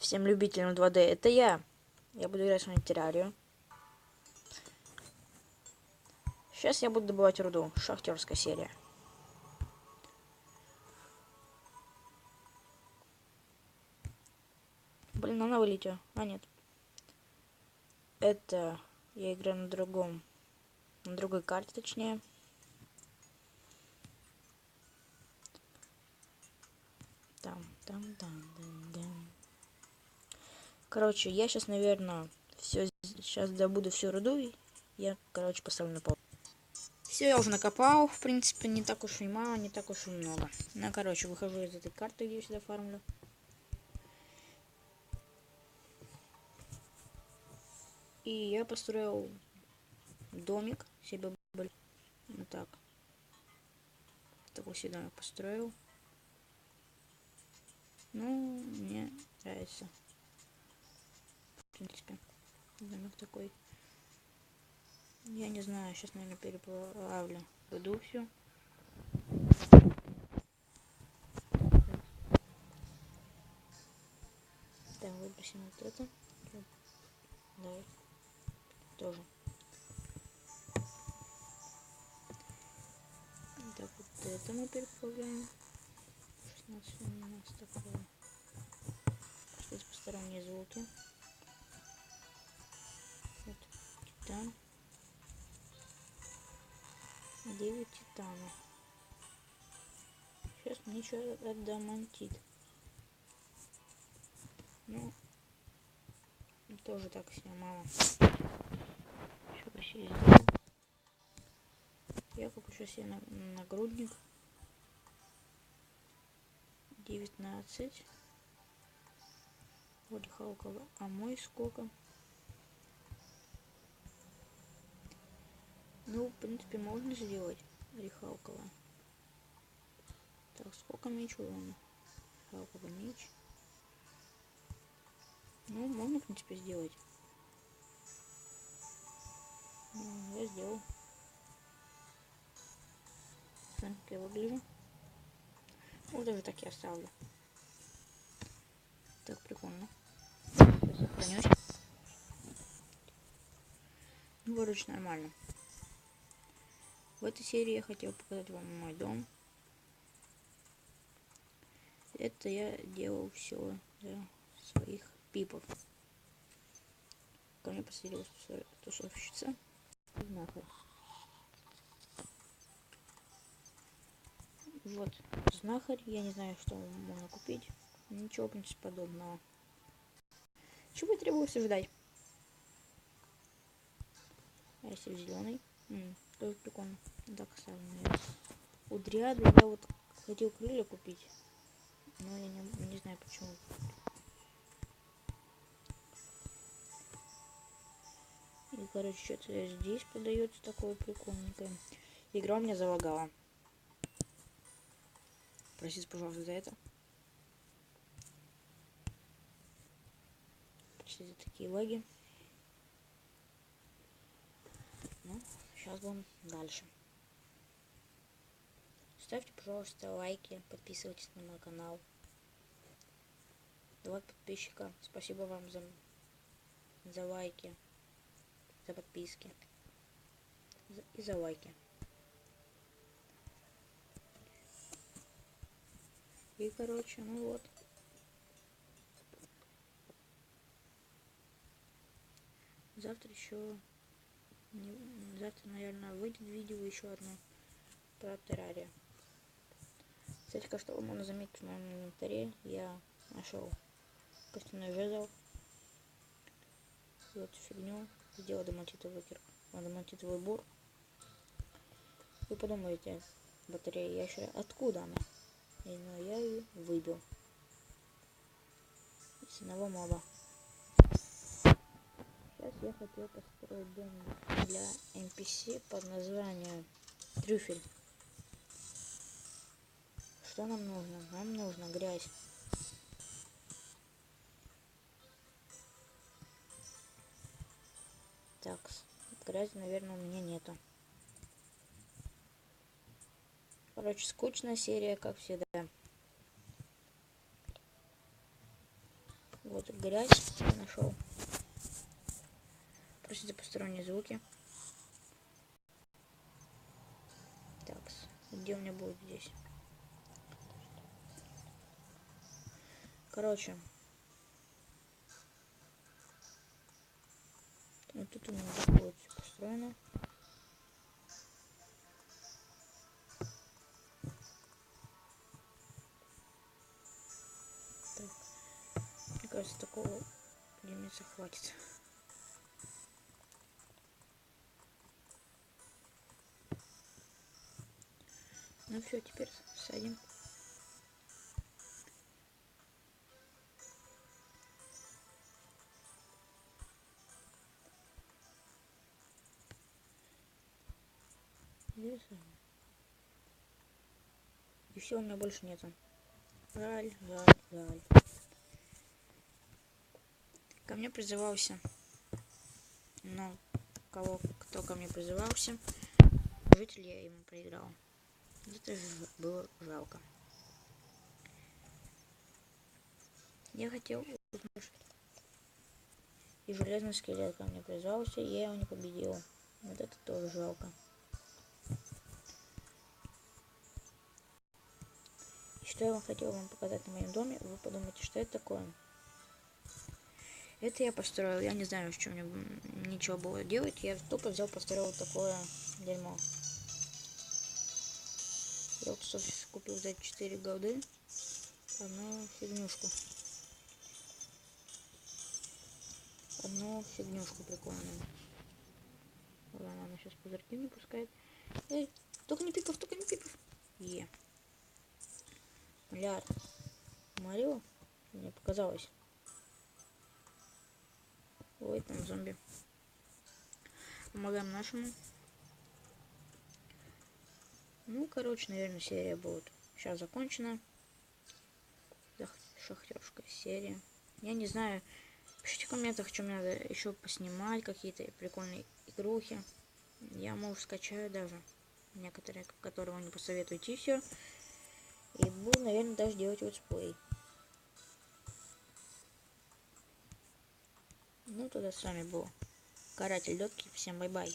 Всем любителям 2D, это я. Я буду играть с вами в террарию. Сейчас я буду добывать руду. Шахтерская серия. Блин, она вылетела. А, нет. Это я играю на другой карте, точнее. Там. Короче, я сейчас, наверное, сейчас добуду всю руду. И я, короче, поставлю на пол. Все, я уже накопал. В принципе, не так уж и мало, не так уж и много. Ну, короче, выхожу из этой карты, где я сюда фармлю. И я построил домик себе. Вот так. Такой себе домик построил. Ну, мне нравится. В принципе, домик такой. Я не знаю, сейчас, наверное, переплавлю руду всю. Так, выбросим вот это. Давай. Тоже. Так, вот это мы переплавляем. 16 у нас такое. Здесь посторонние звуки. Вот, титан. 9 титанов. Сейчас мне что-то адамантит. Ну, тоже так себе мало. Еще почти сделаю. Я куплю себе нагрудник. 19. Вот Халкова. А мой сколько? Ну, в принципе, можно сделать Рихалкова. Так, сколько меч урона? Рихалкова меч. Ну, можно, в принципе, сделать. Ну, я сделал. Смотри, как я выгляжу. Вот даже так я оставлю. Так, прикольно. Сейчас сохранюсь. Ну, короче, нормально. В этой серии я хотел показать вам мой дом. Это я делал все для своих пипов. Ко мне поселилась тусовщица. Знахарь. Вот знахарь. Я не знаю, что можно купить. Ничего, в принципе, подобного. Чего требуется ждать? А если зеленый? Тоже прикольно. Так, оставим, наверное. У дриады я вот хотел крылья купить. Но я не знаю почему. И, короче, что-то здесь продается такое прикольненькое. Игра у меня залагала. Простите, пожалуйста, за это. Почти за такие лаги. Ну, сейчас будем дальше. Ставьте, пожалуйста, лайки, подписывайтесь на мой канал. 2 подписчика. Спасибо вам за лайки, за подписки и за лайки. И, короче, ну вот. Завтра еще... Завтра, наверное, выйдет видео еще одно про террарию. Кстати, что вы можно заметить в моем инвентаре, я нашел костяной жезл. И вот фигню сделал адамантитовый бур. Вы подумаете, батарея ящера, откуда она? Но я ее выбил из одного моба. Сейчас я хотел построить дом для NPC под названием Трюфель. Что нам нужно? Нам нужна грязь. Так, грязи, наверное, у меня нету. Короче, скучная серия, как всегда. Вот грязь я нашел. Просто за посторонние звуки. Так, где у меня будет здесь? Короче. Вот тут у меня уже будет все построено. Так. Мне кажется, такого лимита хватит. Ну все, теперь садим. И все, у меня больше нету. Жаль, жаль, жаль. Ко мне призывался. Но кто ко мне призывался, житель я ему проиграл. Это же было жалко. Я хотел узнать. И железный скелет ко мне призывался, и я его не победил. Вот это тоже жалко. И что я хотел вам показать на моем доме, вы подумайте, что это такое. Это я построил, я не знаю, что мне ничего было делать, я тупо взял, построил вот такое дерьмо. Я вот купил за 4 голды одну фигнюшку. Одну фигнюшку прикольную. Ладно, она сейчас пузырьки не пускает. Эй, только не пипов, только не пипов. Миллиард. Марио? Мне показалось. Ой, там зомби. Помогаем нашему. Ну, короче, наверное, серия будет сейчас закончена. Шахтерская серия. Я не знаю. Пишите в комментах, что мне надо еще поснимать, какие-то прикольные игрухи. Я, может, скачаю даже некоторые, которые вы не посоветуете, все. И буду, наверное, даже делать летсплей. Ну, тогда с вами был Каратель Дотки. Всем бай-бай.